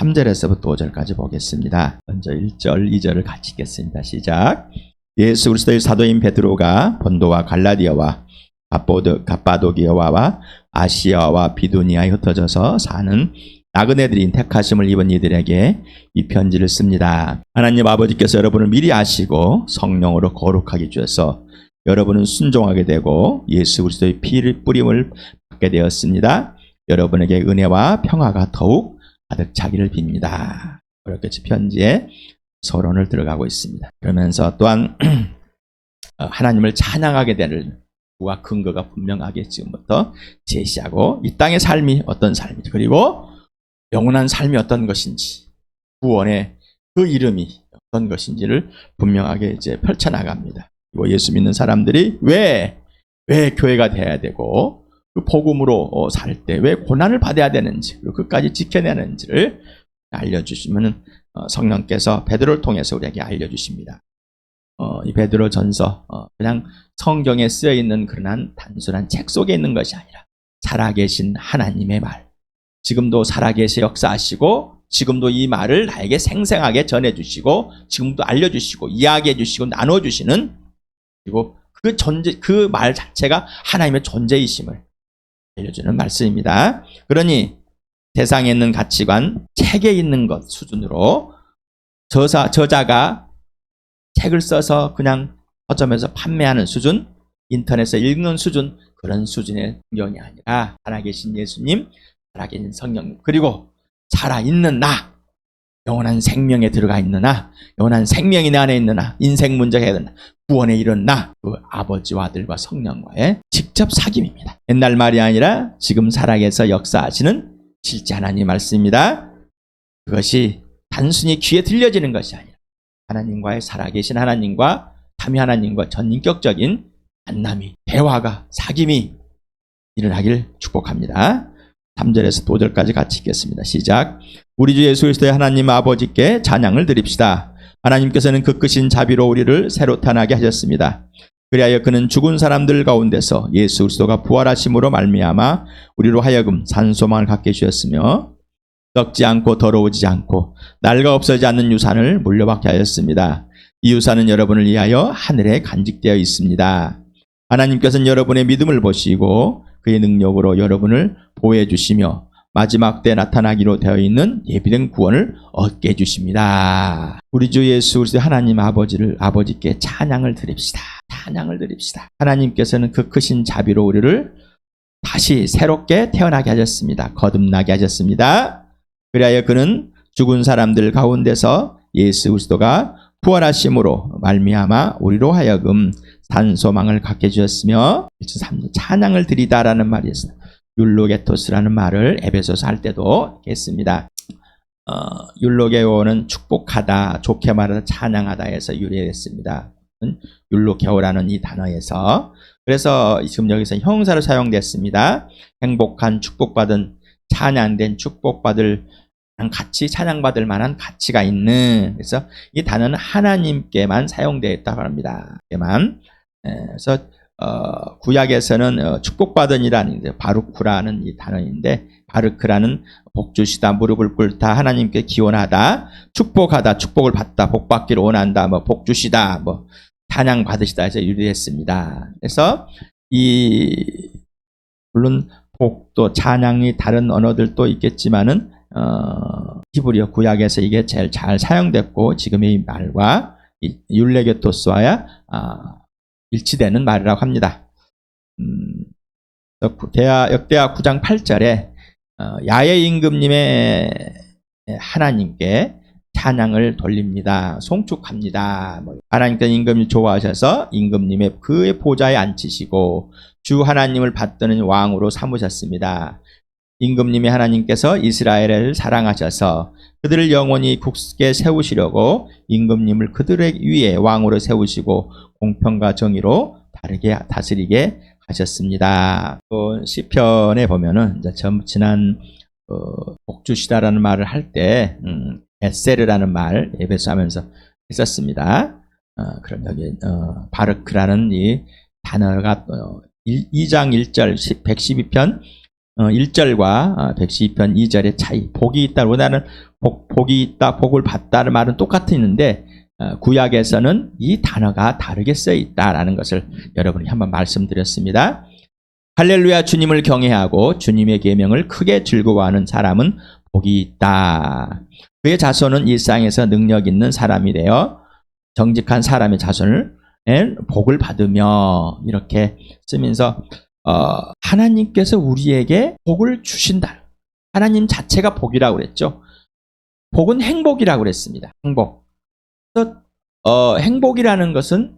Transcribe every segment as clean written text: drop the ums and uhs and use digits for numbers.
3절에서부터 5절까지 보겠습니다. 먼저 1절, 2절을 같이 읽겠습니다. 시작. 예수 그리스도의 사도인 베드로가 본도와 갈라디아와 갑바도기아와 아시아와 비두니아에 흩어져서 사는 나그네들인 택하심을 입은 이들에게 이 편지를 씁니다. 하나님 아버지께서 여러분을 미리 아시고 성령으로 거룩하게 주셔서 여러분은 순종하게 되고 예수 그리스도의 피를 뿌림을 받게 되었습니다. 여러분에게 은혜와 평화가 더욱 가득 차기를 빕니다. 이렇게 편지에 서론을 들어가고 있습니다. 그러면서 또한 하나님을 찬양하게 되는 구와 근거가 분명하게 지금부터 제시하고 이 땅의 삶이 어떤 삶인지 그리고 영원한 삶이 어떤 것인지 구원의 그 이름이 어떤 것인지를 분명하게 이제 펼쳐나갑니다. 그리고 예수 믿는 사람들이 왜 교회가 돼야 되고 그 복음으로 살 때 왜 고난을 받아야 되는지 그리고 끝까지 지켜내는지를 알려주시면 성령께서 베드로를 통해서 우리에게 알려주십니다. 이 베드로 전서 그냥 성경에 쓰여 있는 그런 단순한 책 속에 있는 것이 아니라 살아계신 하나님의 말, 지금도 살아계시 역사하시고 지금도 이 말을 나에게 생생하게 전해주시고 지금도 알려주시고 이야기해주시고 나눠주시는 그리고 그 말 자체가 하나님의 존재이심을 알려주는 말씀입니다. 그러니 세상에 있는 가치관, 책에 있는 것 수준으로 저자가 책을 써서 그냥 서점에서 판매하는 수준, 인터넷에 읽는 수준, 그런 수준의 성경이 아니라 살아계신 예수님, 살아계신 성령님, 그리고 살아있는 나, 영원한 생명에 들어가 있는 나, 영원한 생명이 내 안에 있는 나, 인생 문제가 되는 나, 구원에 이른 나, 그 아버지와 아들과 성령과의 직접 사귐입니다. 옛날 말이 아니라 지금 살아계서 역사하시는 실제 하나님 말씀입니다. 그것이 단순히 귀에 들려지는 것이 아니라 하나님과의 살아계신 하나님과 삼위 하나님과 전인격적인 만남이, 대화가, 사귐이 일어나길 축복합니다. 3절에서 5절까지 같이 읽겠습니다. 시작. 우리 주 예수 그리스도의 하나님 아버지께 찬양을 드립시다. 하나님께서는 그 크신 자비로 우리를 새로 태어나게 하셨습니다. 그리하여 그는 죽은 사람들 가운데서 예수 그리스도가 부활하심으로 말미암아 우리로 하여금 산소망을 갖게 해주셨으며 썩지 않고 더러워지지 않고 낡아 없어지지 않는 유산을 물려받게 하였습니다. 이 유산은 여러분을 위하여 하늘에 간직되어 있습니다. 하나님께서는 여러분의 믿음을 보시고 그의 능력으로 여러분을 보호해 주시며 마지막 때 나타나기로 되어 있는 예비된 구원을 얻게 해주십니다. 우리 주 예수 그리스도 하나님 아버지께 찬양을 드립시다. 찬양을 드립시다. 하나님께서는 그 크신 자비로 우리를 다시 새롭게 태어나게 하셨습니다. 거듭나게 하셨습니다. 그리하여 그는 죽은 사람들 가운데서 예수 그리스도가 부활하심으로 말미암아 우리로 하여금 산소망을 갖게 해주셨으며 1.3절 찬양을 드리다라는 말이 있습니다. 율로게토스라는 말을 에베소서 할 때도 했습니다. 율로게오는 축복하다, 좋게 말하다, 찬양하다에서 유래했습니다. 율로게오라는 이 단어에서 그래서 지금 여기서 형사로 사용됐습니다. 행복한, 축복받은, 찬양된, 축복받을 가치, 찬양받을 만한 가치가 있는 그래서 이 단어는 하나님께만 사용되어 있다고 합니다. 그래서 구약에서는 축복받은이라는 바루크라는 이 단어인데 바르크라는 복주시다, 무릎을 꿇다, 하나님께 기원하다, 축복하다, 축복을 받다, 복받기를 원한다, 복주시다, 찬양 받으시다 해서 유래했습니다. 그래서 물론 복도 찬양이 다른 언어들도 있겠지만은 히브리어 구약에서 이게 제일 잘 사용됐고 지금의 이 말과 율레게토스와야 일치되는 말이라고 합니다. 역대하 9장 8절에 야외 임금님의 하나님께 찬양을 돌립니다. 송축합니다. 하나님께서 임금을 좋아하셔서 임금님의 그의 보좌에 앉히시고 주 하나님을 받드는 왕으로 삼으셨습니다. 임금님의 하나님께서 이스라엘을 사랑하셔서 그들을 영원히 굳게 세우시려고 임금님을 그들의 위에 왕으로 세우시고 공평과 정의로 다스리게 하셨습니다. 또 시편에 보면은 지난 복주시다라는 말을 할 때 에세르라는 말 예배소 하면서 했었습니다. 그럼 여기 바르크라는 이 단어가 2장 1절 112편 1절과 112편 2절의 차이. 복이 있다. 우리나라는 복이 있다, 복을 받다는 말은 똑같은데 구약에서는 이 단어가 다르게 쓰여 있다라는 것을 여러분이 한번 말씀드렸습니다. 할렐루야, 주님을 경외하고 주님의 계명을 크게 즐거워하는 사람은 복이 있다. 그의 자손은 일상에서 능력 있는 사람이 되어 정직한 사람의 자손을 복을 받으며, 이렇게 쓰면서 하나님께서 우리에게 복을 주신다. 하나님 자체가 복이라고 그랬죠. 복은 행복이라고 그랬습니다. 행복. 그래서 행복이라는 것은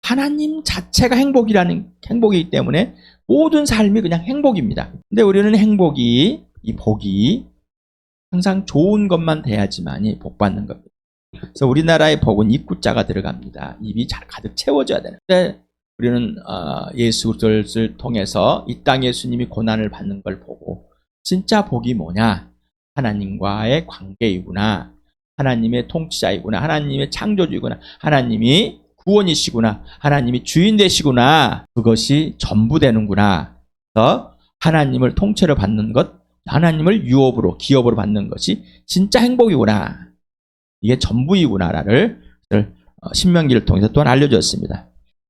하나님 자체가 행복이기 때문에 모든 삶이 그냥 행복입니다. 근데 우리는 이 복이 항상 좋은 것만 돼야지만이 복 받는 겁니다. 그래서 우리나라의 복은 입구자가 들어갑니다. 입이 잘 가득 채워져야 되는데, 우리는 예수 그리스도를 통해서 이 땅 예수님이 고난을 받는 걸 보고 진짜 복이 뭐냐? 하나님과의 관계이구나. 하나님의 통치자이구나. 하나님의 창조주이구나. 하나님이 구원이시구나. 하나님이 주인 되시구나. 그것이 전부 되는구나. 그래서 하나님을 통째로 받는 것, 하나님을 유업으로, 기업으로 받는 것이 진짜 행복이구나. 이게 전부이구나를 신명기를 통해서 또한 알려줬습니다.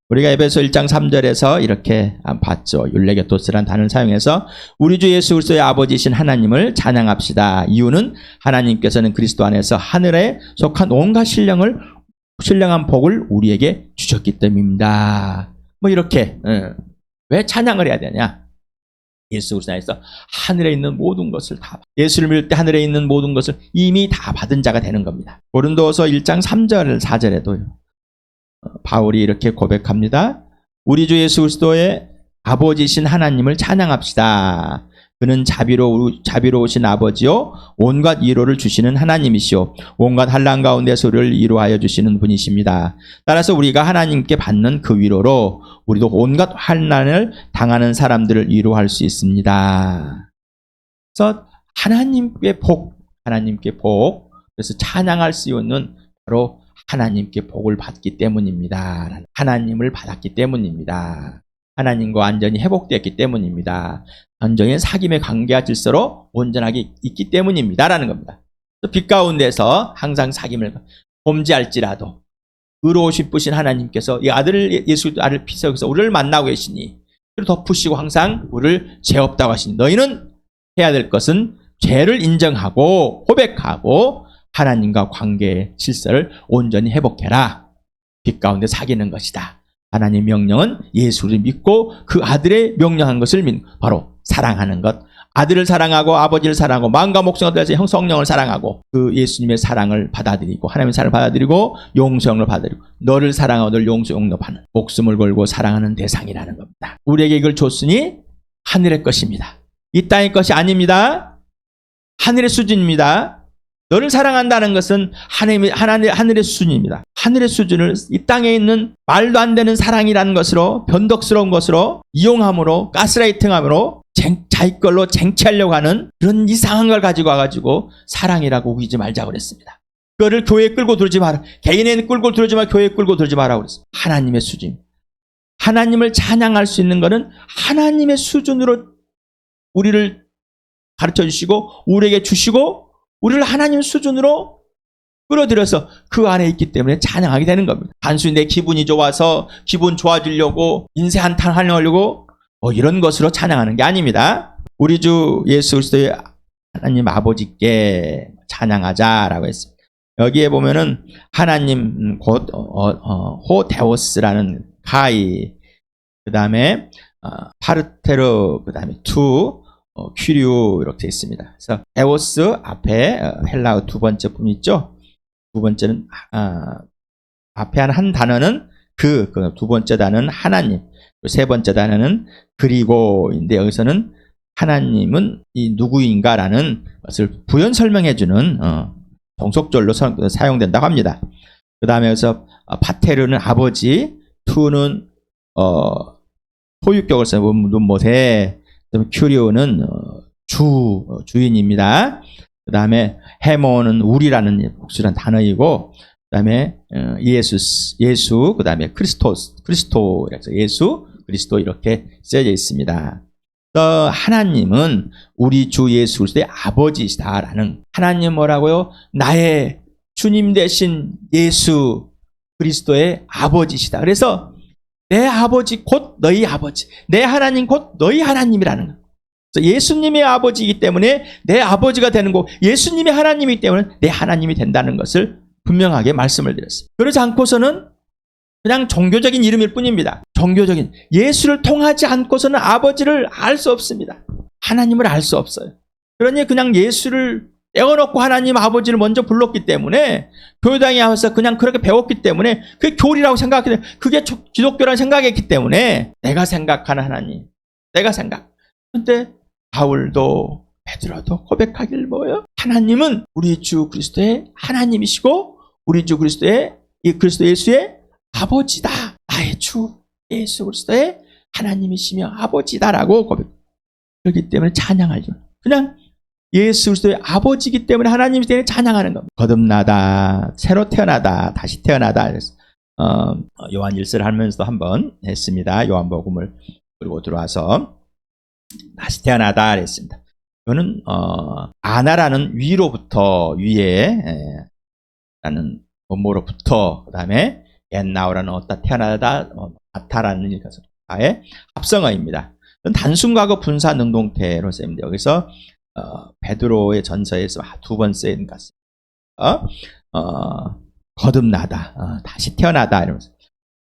우리가 에베소 1장 3절에서 이렇게 봤죠. 율레게토스라는 단어를 사용해서 우리 주 예수 그리스도의 아버지이신 하나님을 찬양합시다. 이유는 하나님께서는 그리스도 안에서 하늘에 속한 온갖 신령한 복을 우리에게 주셨기 때문입니다. 뭐 이렇게. 왜 찬양을 해야 되냐? 예수 그리스도 안에서 하늘에 있는 모든 것을 다, 예수를 믿을 때 하늘에 있는 모든 것을 이미 다 받은 자가 되는 겁니다. 고린도서 1장 3절 4절에도 바울이 이렇게 고백합니다. 우리 주 예수 그리스도의 아버지신 하나님을 찬양합시다. 그는 자비로우신 아버지요 온갖 위로를 주시는 하나님이시오 온갖 환난 가운데서 우리를 위로하여 주시는 분이십니다. 따라서 우리가 하나님께 받는 그 위로로 우리도 온갖 환난을 당하는 사람들을 위로할 수 있습니다. 그래서 하나님께 복, 그래서 찬양할 수 있는 바로 하나님께 복을 받기 때문입니다. 하나님을 받았기 때문입니다. 하나님과 완전히 회복되었기 때문입니다. 완전히 사귐의 관계와 질서로 온전하게 있기 때문입니다. 라는 겁니다. 빛 가운데서 항상 사귐을 범죄할지라도 의로우신 분이신 하나님께서 이 아들을, 예수 아들 피서에서 우리를 만나고 계시니 그리고 덮으시고 항상 우리를 죄 없다고 하시니 너희는 해야 될 것은 죄를 인정하고 고백하고 하나님과 관계의 질서를 온전히 회복해라. 빛 가운데 사귀는 것이다. 하나님의 명령은 예수를 믿고 그 아들의 명령한 것을 바로 사랑하는 것. 아들을 사랑하고 아버지를 사랑하고 마음과 목숨과 뜻에서 성령을 사랑하고 그 예수님의 사랑을 받아들이고 하나님의 사랑을 받아들이고 용서를 받아들이고 너를 사랑하고 너를 용서하는 목숨을 걸고 사랑하는 대상이라는 겁니다. 우리에게 이걸 줬으니 하늘의 것입니다. 이 땅의 것이 아닙니다. 하늘의 수준입니다. 너를 사랑한다는 것은 하늘의 수준입니다. 하늘의 수준을 이 땅에 있는 말도 안 되는 사랑이라는 것으로 변덕스러운 것으로 이용함으로 가스라이팅함으로 자기 걸로 쟁취하려고 하는 그런 이상한 걸 가지고 와가지고 사랑이라고 우기지 말자고 그랬습니다. 그거를 교회에 끌고 들지 마라. 개인에 끌고 들지 마라. 교회에 끌고 들지 마라고 그랬습니다. 하나님의 수준. 하나님을 찬양할 수 있는 것은 하나님의 수준으로 우리를 가르쳐 주시고 우리에게 주시고 우리를 하나님 수준으로 끌어들여서 그 안에 있기 때문에 찬양하게 되는 겁니다. 단순히 내 기분이 좋아서 기분 좋아지려고 인생 한탄 하려고 이런 것으로 찬양하는 게 아닙니다. 우리 주 예수 그리스도의 하나님 아버지께 찬양하자라고 했습니다. 여기에 보면은 하나님 곧 호데오스라는 가이, 그 다음에 파르테르, 그 다음에 투 퀴리오 이렇게 있습니다. 그래서 에오스 앞에 헬라어 두 번째 품 있죠. 두 번째는 앞에 한 단어는 그 두 번째 단어는 하나님, 세 번째 단어는 그리고인데 여기서는 하나님은 이 누구인가라는 것을 부연 설명해주는 종속절로 사용된다고 합니다. 그 다음에 여기서 파테르는 아버지, 투는 소유격을 써는 못해. 큐리오는 주인입니다. 그 다음에 헤모는 우리라는 복수란 단어이고, 그 다음에 예수, 그 다음에 그리스도, 예수, 그리스도 이렇게 쓰여져 있습니다. 하나님은 우리 주 예수 그리스도의 아버지시다라는, 하나님 뭐라고요? 나의 주님 되신 예수 그리스도의 아버지시다. 그래서 내 아버지 곧 너희 아버지, 내 하나님 곧 너희 하나님이라는 거. 예수님의 아버지이기 때문에 내 아버지가 되는 거고, 예수님의 하나님이기 때문에 내 하나님이 된다는 것을 분명하게 말씀을 드렸어요. 그러지 않고서는 그냥 종교적인 이름일 뿐입니다. 종교적인, 예수를 통하지 않고서는 아버지를 알 수 없습니다. 하나님을 알 수 없어요. 그러니 그냥 예수를 떼어놓고 하나님 아버지를 먼저 불렀기 때문에, 교회당에 와서 그냥 그렇게 배웠기 때문에 그게 교리라고 생각했기 때문에, 그게 기독교라는 생각했기 때문에 내가 생각하는 하나님, 내가 생각. 근데 바울도 베드로도 고백하길 뭐예요? 하나님은 우리 주 그리스도의 하나님이시고 우리 주 그리스도의, 이 그리스도 예수의 아버지다. 나의 주 예수 그리스도의 하나님이시며 아버지다라고 고백. 그렇기 때문에 찬양하죠. 그냥 예수 그리스도의 아버지이기 때문에, 하나님이기 때문에 찬양하는 겁니다. 거듭나다, 새로 태어나다, 다시 태어나다. 요한 일서를 하면서도 한번 했습니다. 요한복음을 그리고 들어와서 다시 태어나다 그랬습니다. 이거는 아나라는 위로부터, 위에 라는 원모로부터, 그 다음에 옛나오라는 어디다 태어나다, 아타라는 가의 합성어입니다. 단순과거 분사 능동태로 쓰입니다. 여기서 베드로의 전서에서 두 번 쓰인 것 같습니다. 거듭나다, 다시 태어나다 이러면서,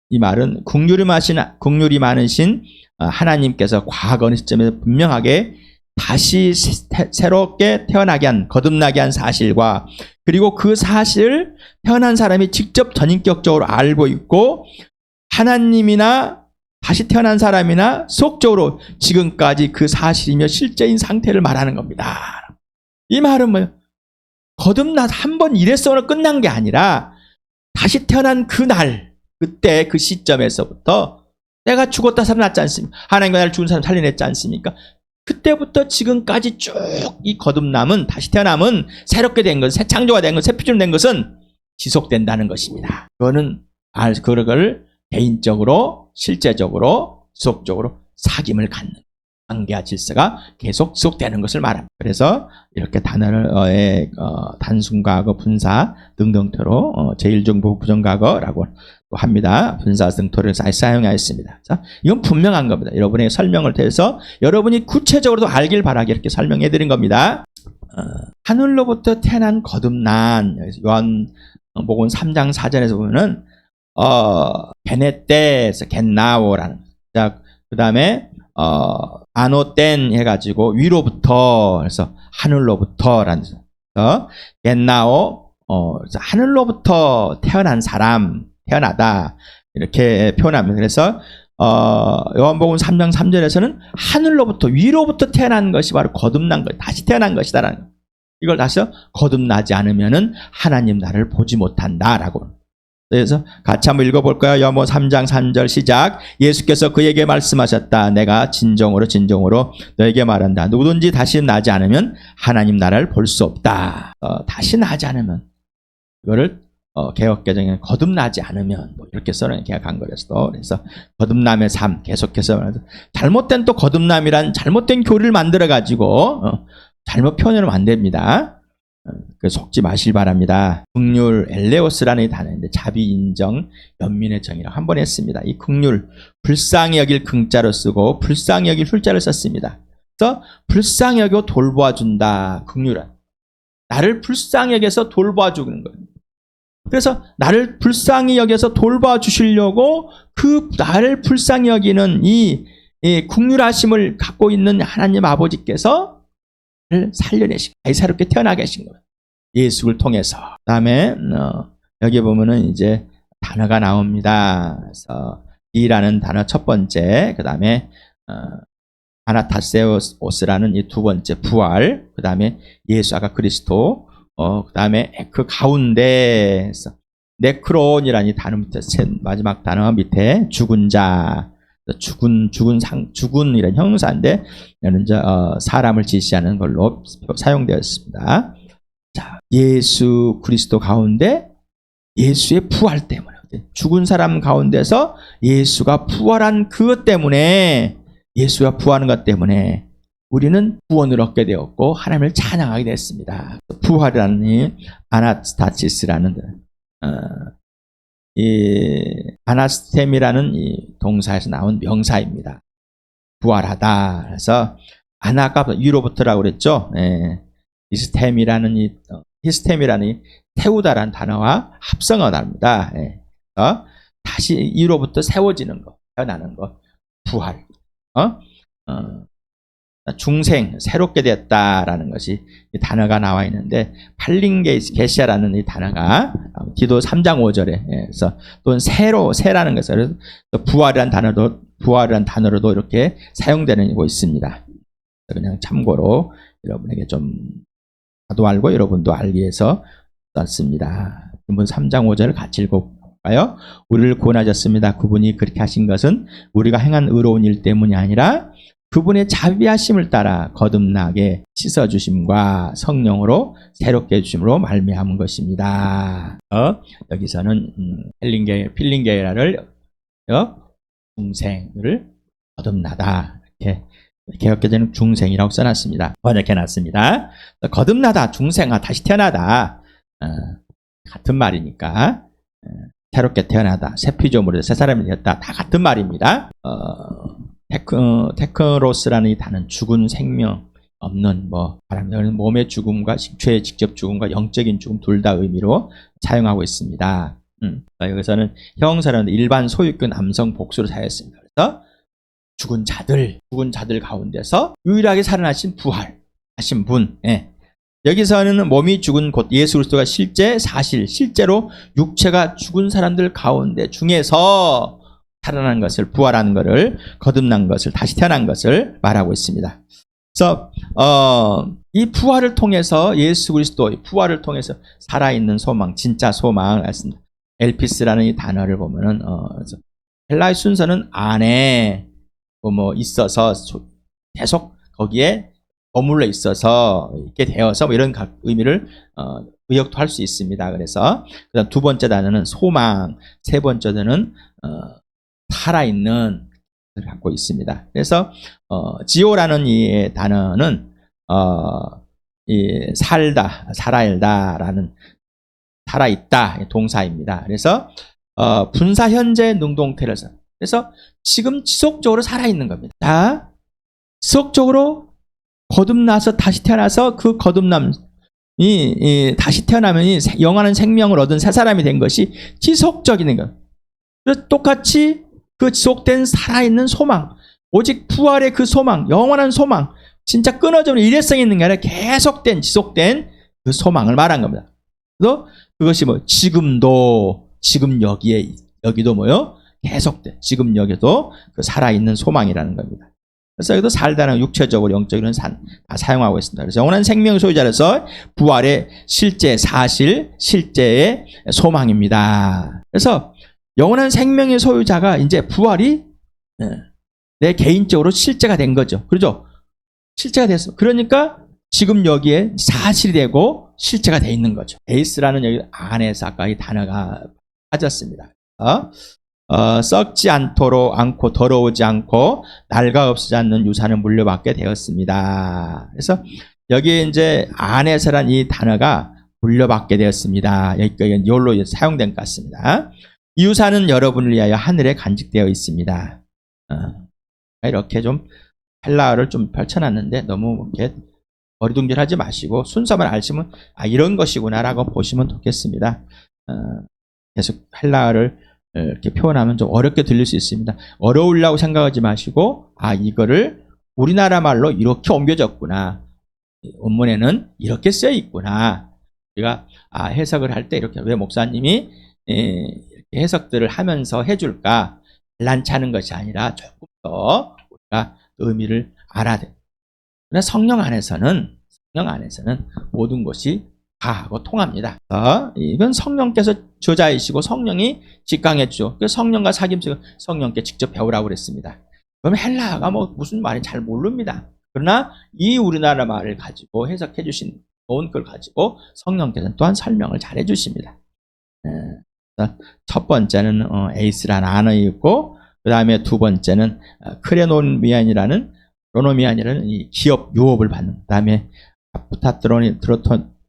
이 말은 국률이 많으신 하나님께서 과거 어느 시점에서 분명하게 다시 새롭게 태어나게 한, 거듭나게 한 사실과, 그리고 그 사실을 태어난 사람이 직접 전인격적으로 알고 있고, 하나님이나 다시 태어난 사람이나 속적으로 지금까지 그 사실이며 실제인 상태를 말하는 겁니다. 이 말은 뭐예요? 거듭나서 한 번 이랬어로 끝난 게 아니라, 다시 태어난 그날, 그때 그 시점에서부터 내가 죽었다 살아났지 않습니까? 하나님과 나를 죽은 사람 살려냈지 않습니까? 그때부터 지금까지 쭉 이 거듭남은, 다시 태어남은, 새롭게 된 것, 새 창조가 된 것, 새 피조물 된 것은 지속된다는 것입니다. 그거는 그걸 개인적으로, 실제적으로, 지속적으로 사귐을 갖는 관계와 질서가 계속 지속되는 것을 말합니다. 그래서 이렇게 단어를 단순과거, 분사 등등태로 제1정부 부정과거라고 합니다. 분사 등토를 사용하였습니다. 자, 이건 분명한 겁니다. 여러분의 설명을 통해서 여러분이 구체적으로도 알길 바라게 이렇게 설명해 드린 겁니다. 하늘로부터 태어난 거듭난, 요한복음 3장 4절에서 보면은 베네떼에서 겟나오라는, 자, 그 다음에 아노땐 해가지고 위로부터, 그래서 하늘로부터라는, 겟나오, 하늘로부터 태어난 사람, 태어나다 이렇게 표현합니다. 그래서 요한복음 3장 3절에서는 하늘로부터, 위로부터 태어난 것이 바로 거듭난 것, 다시 태어난 것이다라는 것. 이걸 다시 거듭나지 않으면은 하나님 나를 보지 못한다라고. 그래서 같이 한번 읽어볼까요? 요한복음 3장 3절 시작. 예수께서 그에게 말씀하셨다. 내가 진정으로 너에게 말한다. 누구든지 다시 나지 않으면 하나님 나라를 볼 수 없다. 다시 나지 않으면, 이거를 개역개정에 거듭나지 않으면, 뭐 이렇게 써놓은 개혁한 거였어. 그래서 거듭남의 삶 계속해서 말해서, 잘못된 또 거듭남이란 잘못된 교리를 만들어가지고 잘못 표현하면 안 됩니다. 속지 마실 바랍니다. 국률 엘레오스라는 단어인데, 자비, 인정, 연민의 정이라고 한 번 했습니다. 이 국률, 불쌍히 여길 긍자로 쓰고 불쌍히 여길 훌자를 썼습니다. 그래서 불쌍히 여겨 돌보아준다. 국률은 나를 불쌍히 여겨서 돌봐주는 거예요. 그래서 나를 불쌍히 여겨서 돌봐주시려고 그 나를 불쌍히 여기는 이 국률하심을 갖고 있는 하나님 아버지께서 살려내시고 새롭게 태어나게 하신 거예요. 예수를 통해서. 그 다음에 여기 보면은 이제 단어가 나옵니다. 그래서 이라는 단어 첫 번째, 그 다음에 아나타세오스라는 이 두 번째, 부활, 그 다음에 예수, 아까 그리스도, 그 다음에 그 가운데 네크론이라는 이 단어 밑에 마지막 단어 밑에 죽은 자, 죽은 이런 형사인데, 이는 이제 사람을 지시하는 걸로 사용되었습니다. 자, 예수 그리스도 가운데 예수의 부활 때문에, 죽은 사람 가운데서 예수가 부활한 그것 때문에 예수가 부활하는 것 때문에 우리는 구원을 얻게 되었고 하나님을 찬양하게 됐습니다. 부활이라는 이 아나스타치스라는 이 아나스템이라는 이 동사에서 나온 명사입니다. 부활하다. 그래서 아나가 위로부터라고 그랬죠. 히스템이라는 이 태우다라는 단어와 합성어답니다. 다시 위로부터 세워지는 것, 태어나는 것, 부활. 중생, 새롭게 되었다라는 것이 이 단어가 나와 있는데 팔링게시아라는 이 단어가 디도 3장 5절에 그래서 또는 새라는 것을 부활이라는 단어로도 이렇게 사용되고 있습니다. 그냥 참고로 여러분에게 좀 나도 알고 여러분도 알기 위해서 썼습니다. 본문 3장 5절을 같이 읽어볼까요? 우리를 구원하셨습니다. 그분이 그렇게 하신 것은 우리가 행한 의로운 일 때문이 아니라 그분의 자비하심을 따라 거듭나게 씻어주심과 성령으로 새롭게 해주심으로 말미암은 것입니다. 여기서는 필링게라를 중생을 거듭나다 이렇게 개혁개정은 중생이라고 써놨습니다. 번역해놨습니다. 거듭나다, 중생아, 다시 태어나다 같은 말이니까 새롭게 태어나다, 새 피조물에서 새 사람이 되었다 다 같은 말입니다. 테크로스라는 이 단어는 죽은 생명 없는 몸의 죽음과 식체의 직접 죽음과 영적인 죽음 둘 다 의미로 사용하고 있습니다. 여기서는 형사라는 일반 소유권 남성 복수로 사용했습니다. 그래서 죽은 자들 가운데서 유일하게 살아나신 부활하신 분. 여기서는 몸이 죽은 곧 예수 그리스도가 실제로 육체가 죽은 사람들 가운데 중에서 살아난 것을, 부활하는 것을, 거듭난 것을, 다시 태어난 것을 말하고 있습니다. 그래서 이 부활을 통해서 예수 그리스도의 부활을 통해서 살아있는 소망, 진짜 소망을 했습니다. 엘피스라는 이 단어를 보면은 헬라의 순서는 안에 있어서 계속 거기에 머물러 있어서 있게 되어서 이런 의미를 의역도 할 수 있습니다. 그래서 그다음 두 번째 단어는 소망, 세 번째 단어는 살아있는 을 갖고 있습니다. 그래서 지오라는 이 단어는 이 살아있다라는 살아있다 동사입니다. 그래서 분사 현재 능동태를 써. 그래서 지금 지속적으로 살아있는 겁니다. 자, 지속적으로 거듭나서 다시 태어나서 그 거듭남이 다시 태어나면 영원한 생명을 얻은 새 사람이 된 것이 지속적인 거예요. 그래서 똑같이 그 지속된 살아있는 소망, 오직 부활의 그 소망, 영원한 소망, 진짜 끊어지는 일회성이 있는 게 아니라 계속된, 지속된 그 소망을 말한 겁니다. 그래서 그것이 지금 여기도 계속된, 지금 여기도 그 살아있는 소망이라는 겁니다. 그래서 여기도 살다는 육체적으로, 영적으로는 다 사용하고 있습니다. 그래서 영원한 생명 소유자로서 부활의 실제의 소망입니다. 그래서 영원한 생명의 소유자가 이제 부활이 내 개인적으로 실제가 된 거죠. 그렇죠? 실제가 됐어. 그러니까 지금 여기에 사실이 되고 실제가 돼 있는 거죠. 에이스라는 여기 안에서 아까 이 단어가 빠졌습니다. 썩지 않고 더러우지 않고 낡아 없어지지 않는 유산을 물려받게 되었습니다. 그래서 여기 이제 안에서란 이 단어가 물려받게 되었습니다. 여기까지 이걸로 사용된 것 같습니다. 이 유산은 여러분을 위하여 하늘에 간직되어 있습니다. 이렇게 좀 헬라어를 좀 펼쳐놨는데 너무 이렇게 어리둥절하지 마시고 순서만 아시면 이런 것이구나라고 보시면 좋겠습니다. 계속 헬라어를 이렇게 표현하면 좀 어렵게 들릴 수 있습니다. 어려우려고 생각하지 마시고 이거를 우리나라 말로 이렇게 옮겨졌구나. 원문에는 이렇게 쓰여 있구나. 우리가 해석을 할 때 이렇게 왜 목사님이 해석들을 하면서 해줄까? 난찮은 것이 아니라 조금 더 우리가 의미를 알아야 돼. 그러나 성령 안에서는 모든 것이 다하고 통합니다. 이건 성령께서 저자이시고 성령이 직강해 주죠. 성령과 사귐식을 성령께 직접 배우라고 그랬습니다. 그럼 헬라어가 무슨 말인지 잘 모릅니다. 그러나 이 우리나라 말을 가지고 해석해 주신 좋은 걸 가지고 성령께서는 또한 설명을 잘 해주십니다. 첫 번째는 에이스라는 단어가 있고 그 다음에 두 번째는 크레노미안이라는 이 기업 유업을 받는. 그 다음에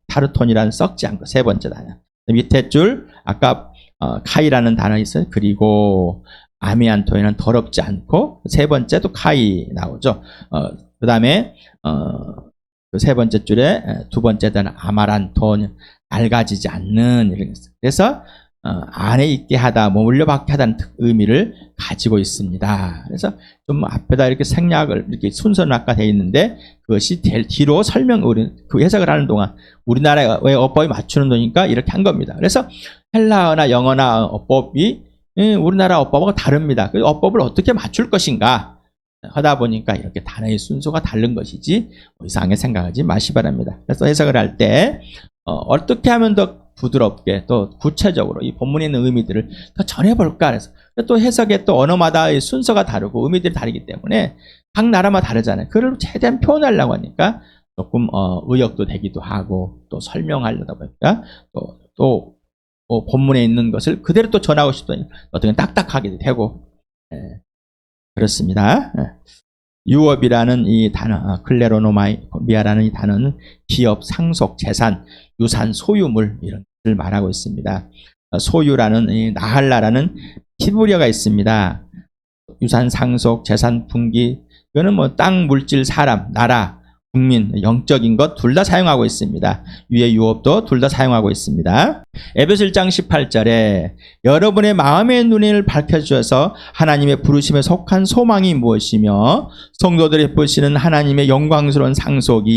타르톤이라는 썩지 않고 세 번째 단어. 밑에 줄 아까 카이라는 단어 있어요. 그리고 아미안토에는 더럽지 않고 세 번째도 카이 나오죠. 그 다음에 그 세 번째 줄에 두 번째 단어 아마란톤 낡아지지 않는 이런 게 있어요. 그래서 안에 있게 하다, 물려받게 하다는 의미를 가지고 있습니다. 그래서 좀 앞에다 이렇게 생략을, 이렇게 순서는 아까 되어 있는데, 그것이 뒤로 그 해석을 하는 동안 우리나라의 어법이 맞추는 거니까 이렇게 한 겁니다. 그래서 헬라어나 영어나 어법이 우리나라 어법하고 다릅니다. 그 어법을 어떻게 맞출 것인가 하다 보니까 이렇게 단어의 순서가 다른 것이지, 이상하게 생각하지 마시 바랍니다. 그래서 해석을 할 때, 어떻게 하면 더 부드럽게 또 구체적으로 이 본문에 있는 의미들을 더 전해볼까 해서 또 해석에 또 언어마다의 순서가 다르고 의미들이 다르기 때문에 각 나라마다 다르잖아요. 그걸 최대한 표현하려고 하니까 조금 의역도 되기도 하고 또 설명하려다 보니까 또 본문에 있는 것을 그대로 또 전하고 싶더니 어떻게 딱딱하게 되고 그렇습니다. 유업이라는 이 단어, 클레로노미아라는 이 단어는 기업, 상속, 재산, 유산, 소유물 이런 것을 말하고 있습니다. 소유라는 이 나할라라는 히브리어가 있습니다. 유산, 상속, 재산, 분기 이거는 뭐 땅, 물질, 사람, 나라, 국민, 영적인 것 둘 다 사용하고 있습니다. 위의 유업도 둘 다 사용하고 있습니다. 에베소 1장 18절에 여러분의 마음의 눈을 밝혀주셔서 하나님의 부르심에 속한 소망이 무엇이며 성도들이 보시는 하나님의 영광스러운 상속에서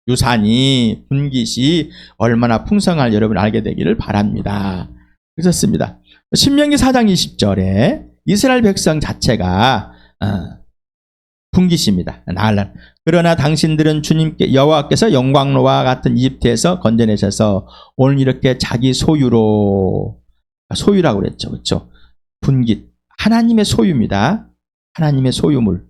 유산이 분깃이 얼마나 풍성할 여러분 알게 되기를 바랍니다. 그렇습니다. 신명기 4장 20절에 이스라엘 백성 자체가 분깃입니다. 나할라. 그러나 당신들은 주님께 여호와께서 영광로와 같은 이집트에서 건져내셔서 오늘 이렇게 자기 소유라고 그랬죠. 그렇죠? 분깃. 하나님의 소유입니다. 하나님의 소유물.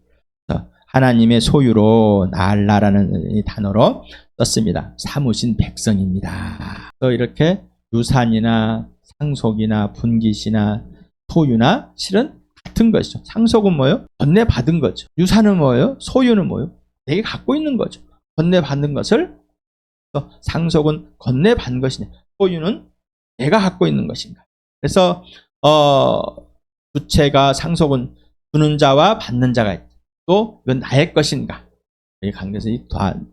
하나님의 소유로 나할라라는 이 단어로 썼습니다. 삼으신 백성입니다. 또 이렇게 유산이나 상속이나 분깃이나 소유나 실은 같은 것이죠. 상속은 뭐예요? 건네받은 거죠. 유산은 뭐예요? 소유는 뭐예요? 내가 갖고 있는 거죠. 건네받는 것을 상속은 건네받은 것이냐, 소유는 내가 갖고 있는 것인가. 그래서 주체가 상속은 주는 자와 받는 자가 있고 또 이건 나의 것인가. 이 관계에서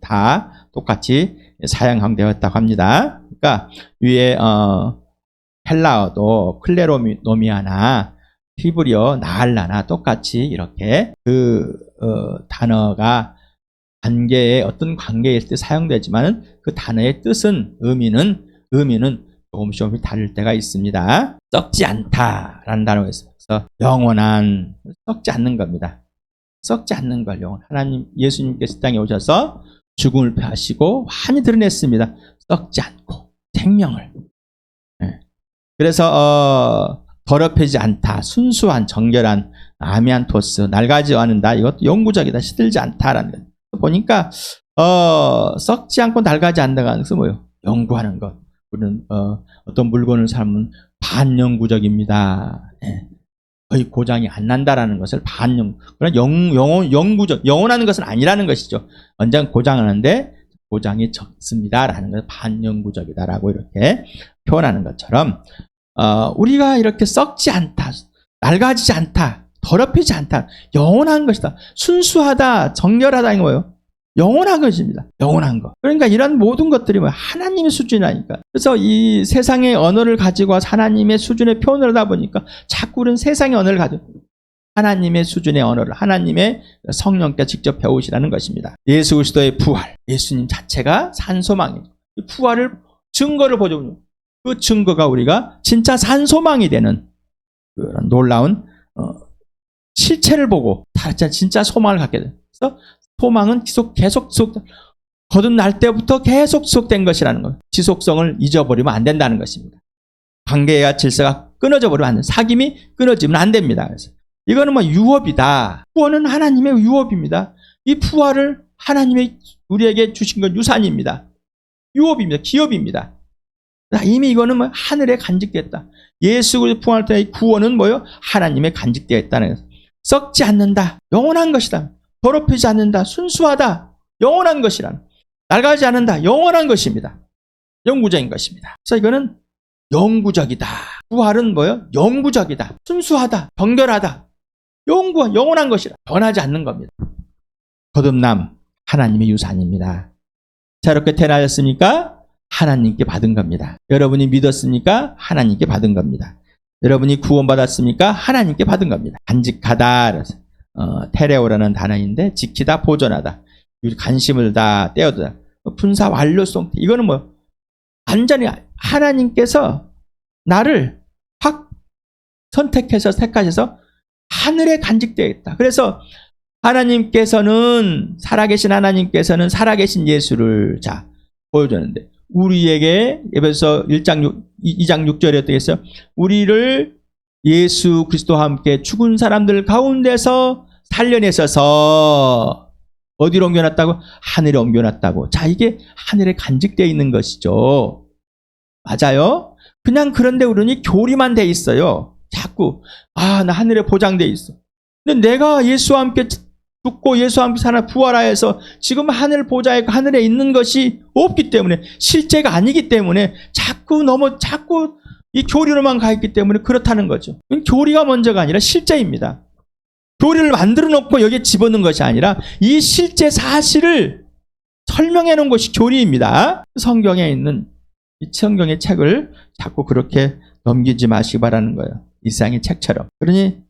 다 똑같이 사용되었다고 합니다. 그러니까 위에 헬라어도 클레로노미아나 히브리어 나할라나 똑같이 이렇게 단어가 어떤 관계에 있을 때 사용되지만 그 단어의 뜻은 의미는 조금씩 다를 때가 있습니다. 썩지 않다라는 단어가 있습니다. 그래서 영원한 썩지 않는 겁니다. 썩지 않는 걸 하나님 예수님께서 이 땅에 오셔서 죽음을 패하시고 환히 드러냈습니다. 썩지 않고 생명을. 그래서 더럽히지 않다, 순수한 정결한 아미안토스, 낡아지 않는다. 이것도 영구적이다, 시들지 않다라는 것. 보니까 썩지 않고 낡아지 않는다는 것은 뭐예요? 영구하는 것. 우리는 어떤 물건을 사면 반영구적입니다. 거의 고장이 안 난다라는 것을 그러나 영원하는 것은 아니라는 것이죠. 언젠가 고장하는데 고장이 적습니다라는 것을 반영구적이다라고 이렇게 표현하는 것처럼 우리가 이렇게 썩지 않다, 낡아지지 않다, 더럽히지 않다, 영원한 것이다, 순수하다, 정결하다 이거 뭐예요? 영원한 것입니다. 영원한 것. 그러니까 이런 모든 것들이 하나님의 수준이라니까. 그래서 이 세상의 언어를 가지고 하나님의 수준의 표현을 하다 보니까 자꾸 우리는 세상의 언어를 가지고 하나님의 수준의 언어를 하나님의 성령께 직접 배우시라는 것입니다. 예수 그리스도의 부활, 예수님 자체가 산소망이죠. 이 부활을 증거를 보여주는 그 증거가 우리가 진짜 산소망이 되는 그런 놀라운 실체를 보고 진짜 소망을 갖게 돼요. 그래서 소망은 계속 거듭날 때부터 계속 지속된 것이라는 거예요. 지속성을 잊어버리면 안 된다는 것입니다. 관계와 질서가 끊어져 버리면 안 돼요. 사귐이 끊어지면 안 됩니다. 그래서 이거는 유업이다. 구원은 하나님의 유업입니다. 이 부활을 하나님의 우리에게 주신 건 유산입니다. 유업입니다. 기업입니다. 이미 이거는 뭐 하늘에 간직됐다. 예수 그리스도 부활할 때의 구원은 뭐요? 하나님의 간직되어 있다는 것. 썩지 않는다. 영원한 것이다. 더럽히지 않는다. 순수하다. 영원한 것이란. 낡아지 않는다. 영원한 것입니다. 영구적인 것입니다. 그래서 이거는 영구적이다. 부활은 뭐요? 영구적이다. 순수하다. 정결하다. 영원한 것이라. 변하지 않는 겁니다. 거듭남, 하나님의 유산입니다. 자, 이렇게 태어나셨습니까? 하나님께 받은 겁니다. 여러분이 믿었습니까? 하나님께 받은 겁니다. 여러분이 구원받았습니까? 하나님께 받은 겁니다. 간직하다, 테레오라는 단어인데 지키다, 보존하다, 관심을 다 떼어두다, 분사 완료성. 이거는 뭐 완전히 하나님께서 나를 확 선택해서 택하셔서 하늘에 간직되어 있다. 그래서 하나님께서는 살아계신 살아계신 예수를 보여주는데 우리에게 에베소 2장 6절에 어떻게 했어요? 우리를 예수 그리스도와 함께 죽은 사람들 가운데서 살려내셔서 어디로 옮겨놨다고? 하늘에 옮겨놨다고. 자, 이게 하늘에 간직되어 있는 것이죠. 맞아요? 그냥 그런데 우리는 교리만 돼 있어요. 자꾸 나 하늘에 보장돼 있어. 근데 내가 예수와 함께 죽고 예수와 함께 살아 부활하여서 지금 하늘 보좌에 하늘에 있는 것이 없기 때문에 실제가 아니기 때문에 자꾸 이 교리로만 가 있기 때문에 그렇다는 거죠. 교리가 먼저가 아니라 실제입니다. 교리를 만들어 놓고 여기에 집어넣은 것이 아니라 이 실제 사실을 설명해 놓은 것이 교리입니다. 성경에 있는 이 성경의 책을 자꾸 그렇게 넘기지 마시기 바라는 거예요. 이상의 책처럼. 그러니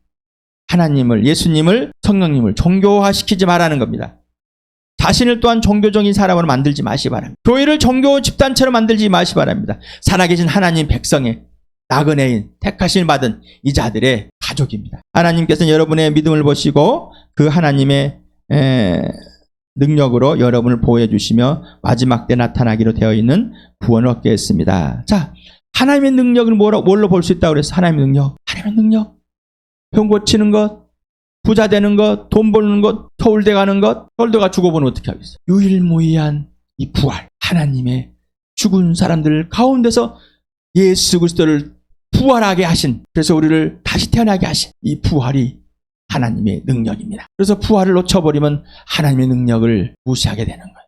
하나님을, 예수님을, 성령님을 종교화시키지 말라는 겁니다. 자신을 또한 종교적인 사람으로 만들지 마시기 바랍니다. 교회를 종교 집단처럼 만들지 마시기 바랍니다. 살아계신 하나님 백성의 나그네인 택하심을 받은 이 자들의 가족입니다. 하나님께서는 여러분의 믿음을 보시고 그 하나님의 능력으로 여러분을 보호해 주시며 마지막 때 나타나기로 되어 있는 구원을 얻게 했습니다. 자, 하나님의 능력을 뭘로 볼 수 있다고 그랬어요? 하나님의 능력. 병 고치는 것, 부자 되는 것, 돈 버는 것, 서울대 가는 것. 서울대가 죽어보면 어떻게 하겠어요? 유일무이한 이 부활, 하나님의 죽은 사람들 가운데서 예수 그리스도를 부활하게 하신, 그래서 우리를 다시 태어나게 하신 이 부활이 하나님의 능력입니다. 그래서 부활을 놓쳐버리면 하나님의 능력을 무시하게 되는 거예요.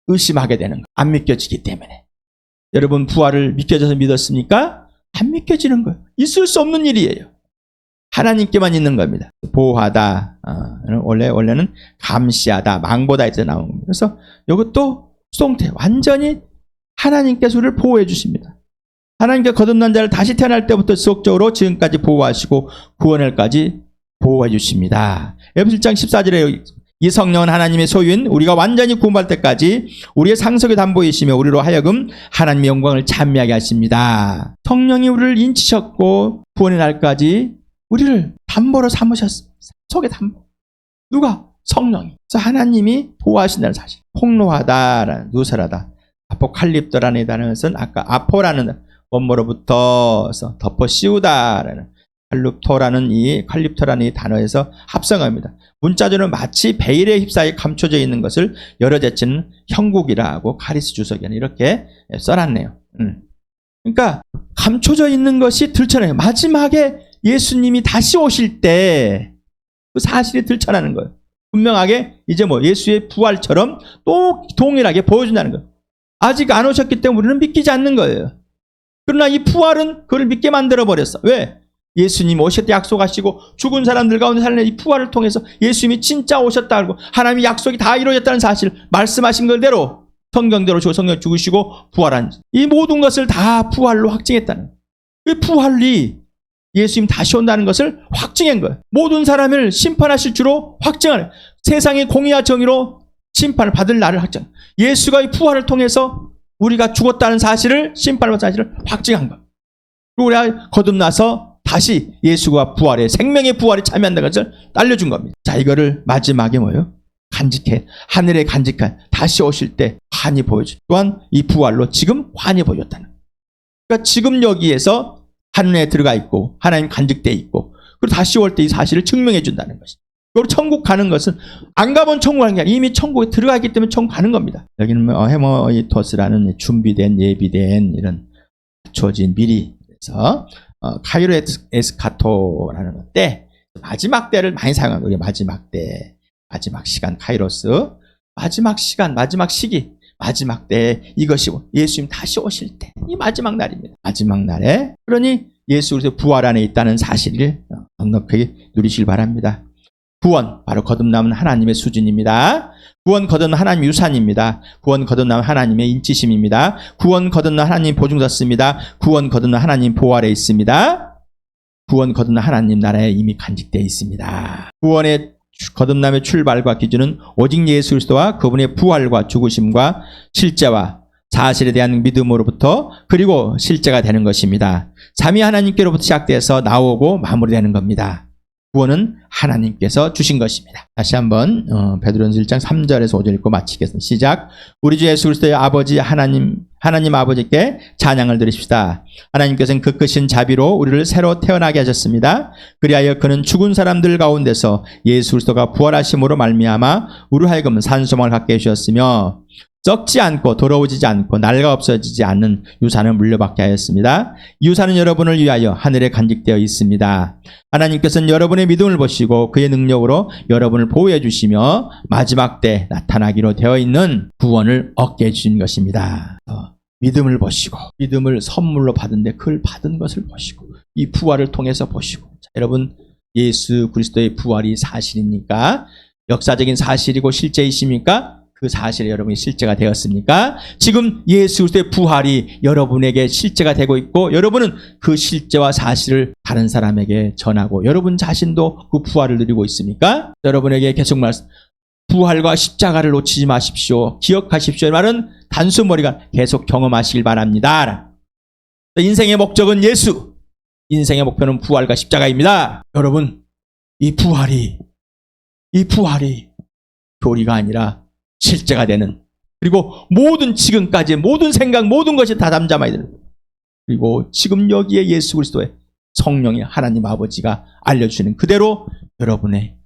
의심하게 되는 거예요. 안 믿겨지기 때문에. 여러분 부활을 믿겨져서 믿었습니까? 안 믿겨지는 거예요. 있을 수 없는 일이에요. 하나님께만 있는 겁니다. 보호하다, 원래는 감시하다, 망보다 이제 나온 겁니다. 그래서 이것도 수동태, 완전히 하나님께서 우리를 보호해 주십니다. 하나님께 거듭난 자를 다시 태어날 때부터 지속적으로 지금까지 보호하시고 구원을까지 보호해 주십니다. 에베소 1장 14절에 이 성령은 하나님의 소유인 우리가 완전히 구원받을 때까지 우리의 상속의 담보이시며 우리로 하여금 하나님의 영광을 찬미하게 하십니다. 성령이 우리를 인치셨고 구원의 날까지 우리를 담보로 삼으셨습니다. 속의 담보. 누가? 성령이. 그래서 하나님이 보호하신다는 사실. 폭로하다, 누설하다. 아포칼립토라는 단어는 아까 아포라는 원모로부터 덮어 씌우다라는 칼립토라는 이 단어에서 합성합니다. 문자적으로 마치 베일에 휩싸여 감춰져 있는 것을 여러 제치는 형국이라고 카리스 주석에는 이렇게 써놨네요. 그러니까 감춰져 있는 것이 들춰나요. 마지막에 예수님이 다시 오실 때 그 사실이 들춰나는 거예요. 분명하게 이제 예수의 부활처럼 또 동일하게 보여준다는 거예요. 아직 안 오셨기 때문에 우리는 믿기지 않는 거예요. 그러나 이 부활은 그를 믿게 만들어버렸어. 왜? 예수님 오실 때 약속하시고 죽은 사람들 가운데 살려낸 이 부활을 통해서 예수님이 진짜 오셨다 알고 하나님의 약속이 다 이루어졌다는 사실 말씀하신 걸대로 성경대로 성령 죽으시고 부활한 이 모든 것을 다 부활로 확증했다는 거예요. 이 부활이 예수님 다시 온다는 것을 확증한 거예요. 모든 사람을 심판하실 줄로 확증하는 거예요. 세상의 공의와 정의로 심판을 받을 날을 확증. 예수가 이 부활을 통해서 우리가 죽었다는 사실을 심판을 받는 사실을 확증한 거예요. 그리고 우리가 거듭나서 다시 예수가 부활에 생명의 부활에 참여한다는 것을 알려준 겁니다. 자, 이거를 마지막에 간직해 하늘에 간직한 다시 오실 때 환히 보여줘. 또한 이 부활로 지금 환히 보여줬다는 거예요. 그러니까 지금 여기에서 하늘에 들어가 있고 하나님 간직되어 있고 그리고 다시 올 때 이 사실을 증명해 준다는 것이죠. 그리고 천국 가는 것은 안 가본 천국 가는 게 아니라 이미 천국에 들어가 있기 때문에 천국 가는 겁니다. 여기는 헤머이토스라는 준비된 예비된 이런 갖춰진 미리. 그래서 카이로 에스카토라는 건데 마지막 때를 많이 사용하는 거예요. 마지막 때, 마지막 시간, 카이로스, 마지막 시간, 마지막 시기, 마지막 때 이것이 예수님 다시 오실 때 이 마지막 날입니다. 마지막 날에 그러니 예수 그리스도 부활 안에 있다는 사실을 넉넉하게 누리시길 바랍니다. 구원, 바로 거듭남은 하나님의 수준입니다. 구원 거듭남 하나님의 유산입니다. 구원 거듭남 하나님의 인치심입니다. 구원 거듭남 하나님 보증졌습니다. 구원 거듭남 하나님 보호 아래 있습니다. 구원 거듭남 하나님 나라에 이미 간직되어 있습니다. 구원의 거듭남의 출발과 기준은 오직 예수 그리스도와 그분의 부활과 죽으심과 실제와 사실에 대한 믿음으로부터 그리고 실제가 되는 것입니다. 삼위 하나님께로부터 시작돼서 나오고 마무리되는 겁니다. 구원은 하나님께서 주신 것입니다. 다시 한번 베드로전서 1장 3절에서 5절 읽고 마치겠습니다. 시작. 우리 주 예수 그리스도의 아버지 하나님 아버지께 찬양을 드리십시다. 하나님께서는 그 크신 자비로 우리를 새로 태어나게 하셨습니다. 그리하여 그는 죽은 사람들 가운데서 예수 그리스도가 부활하심으로 말미암아 우리 하여금 산소망을 갖게 해주셨으며 썩지 않고 더러워지지 않고 낡아 없어지지 않는 유산을 물려받게 하였습니다. 이 유산은 여러분을 위하여 하늘에 간직되어 있습니다. 하나님께서는 여러분의 믿음을 보시고 그의 능력으로 여러분을 보호해 주시며 마지막 때 나타나기로 되어 있는 구원을 얻게 해주신 것입니다. 믿음을 보시고 믿음을 선물로 받은데 그걸 받은 것을 보시고 이 부활을 통해서 보시고 자, 여러분 예수 그리스도의 부활이 사실입니까? 역사적인 사실이고 실제이십니까? 그 사실이 여러분이 실제가 되었습니까? 지금 예수 그리스도의 부활이 여러분에게 실제가 되고 있고 여러분은 그 실제와 사실을 다른 사람에게 전하고 여러분 자신도 그 부활을 누리고 있습니까? 여러분에게 계속 말씀 부활과 십자가를 놓치지 마십시오. 기억하십시오. 이 말은 단순머리가 계속 경험하시길 바랍니다. 인생의 목적은 예수, 인생의 목표는 부활과 십자가입니다. 여러분 이 부활이 교리가 아니라 실제가 되는 그리고 모든 지금까지 모든 생각 모든 것이 다 담잠해야 되는 그리고 지금 여기에 예수 그리스도의 성령의 하나님 아버지가 알려주시는 그대로 여러분의